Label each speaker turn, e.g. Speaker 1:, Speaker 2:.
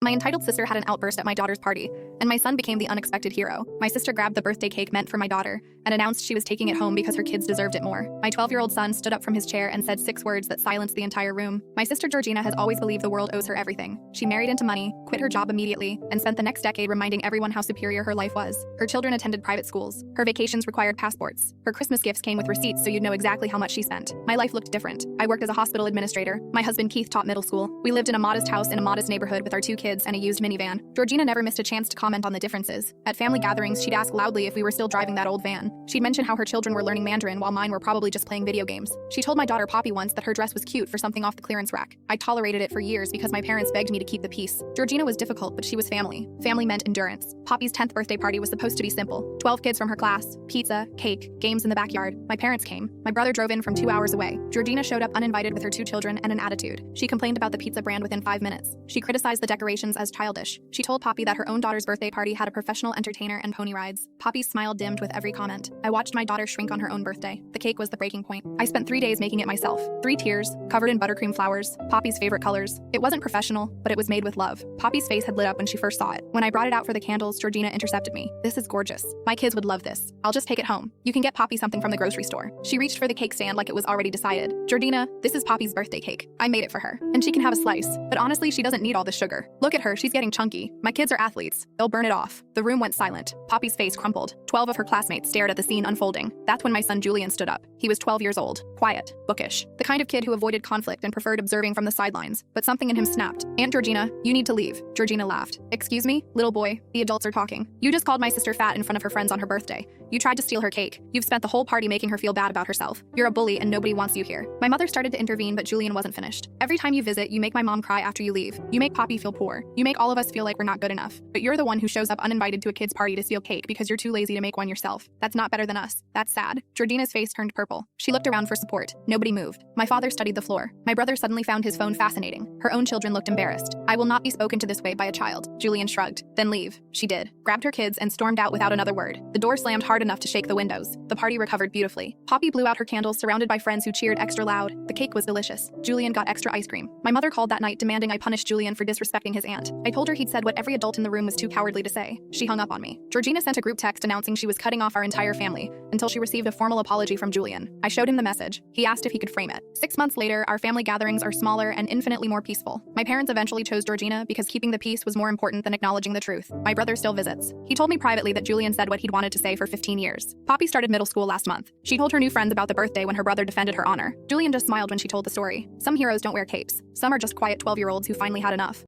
Speaker 1: My entitled sister had an outburst at my daughter's party, and my son became the unexpected hero. My sister grabbed the birthday cake meant for my daughter and announced she was taking it home because her kids deserved it more. My 12-year-old son stood up from his chair and said 6 words that silenced the entire room. My sister Georgina has always believed the world owes her everything. She married into money, quit her job immediately, and spent the next decade reminding everyone how superior her life was. Her children attended private schools. Her vacations required passports. Her Christmas gifts came with receipts so you'd know exactly how much she spent. My life looked different. I worked as a hospital administrator. My husband Keith taught middle school. We lived in a modest house in a modest neighborhood with our 2 kids and a used minivan. Georgina never missed a chance to comment on the differences. At family gatherings, she'd ask loudly if we were still driving that old van. She'd mention how her children were learning Mandarin while mine were probably just playing video games. She told my daughter Poppy once that her dress was cute for something off the clearance rack. I tolerated it for years because my parents begged me to keep the peace. Georgina was difficult, but she was family. Family meant endurance. Poppy's 10th birthday party was supposed to be simple. 12 kids from her class, pizza, cake, games in the backyard. My parents came. My brother drove in from 2 hours away. Georgina showed up uninvited with her 2 children and an attitude. She complained about the pizza brand within 5 minutes. She criticized the decorations as childish. She told Poppy that her own daughter's birthday party had a professional entertainer and pony rides. Poppy's smile dimmed with every comment. I watched my daughter shrink on her own birthday. The cake was the breaking point. I spent 3 days making it myself. 3 tiers, covered in buttercream flowers, Poppy's favorite colors. It wasn't professional, but it was made with love. Poppy's face had lit up when she first saw it. When I brought it out for the candles, Georgina intercepted me. This is gorgeous. My kids would love this. I'll just take it home. You can get Poppy something from the grocery store. She reached for the cake stand like it was already decided. Georgina, this is Poppy's birthday cake. I made it for her. And she can have a slice. But honestly, she doesn't need all the sugar. Look at her, she's getting chunky. My kids are athletes. They'll burn it off. The room went silent. Poppy's face crumpled. 12 of her classmates stared at the scene unfolding. That's when my son Julian stood up. He was 12 years old. Quiet. Bookish. The kind of kid who avoided conflict and preferred observing from the sidelines. But something in him snapped. Aunt Georgina, you need to leave. Georgina laughed. Excuse me? Little boy, the adults are talking. You just called my sister fat in front of her friends on her birthday. You tried to steal her cake. You've spent the whole party making her feel bad about herself. You're a bully and nobody wants you here. My mother started to intervene, but Julian wasn't finished. Every time you visit, you make my mom cry after you leave. You make Poppy feel poor. You make all of us feel like we're not good enough. But you're the one who shows up uninvited to a kid's party to steal cake because you're too lazy to make one yourself. That's not better than us. That's sad. Georgina's face turned purple. She looked around for support. Nobody moved. My father studied the floor. My brother suddenly found his phone fascinating. Her own children looked embarrassed. I will not be spoken to this way by a child. Julian shrugged. Then leave. She did. Grabbed her kids and stormed out without another word. The door slammed hard enough to shake the windows. The party recovered beautifully. Poppy blew out her candles surrounded by friends who cheered extra loud. The cake was delicious. Julian got extra ice cream. My mother called that night demanding I punish Julian for disrespecting his aunt. I told her he'd said what every adult in the room was too cowardly to say. She hung up on me. Georgina sent a group text announcing she was cutting off our entire family until she received a formal apology from Julian. I showed him the message. He asked if he could frame it. 6 months later, our family gatherings are smaller and infinitely more peaceful. My parents eventually chose Georgina because keeping the peace was more important than acknowledging the truth. My brother still visits. He told me privately that Julian said what he'd wanted to say for 15 years. Poppy started middle school last month. She told her new friends about the birthday when her brother defended her honor. Julian just smiled when she told the story. Some heroes don't wear capes. Some are just quiet 12-year-olds who finally had enough.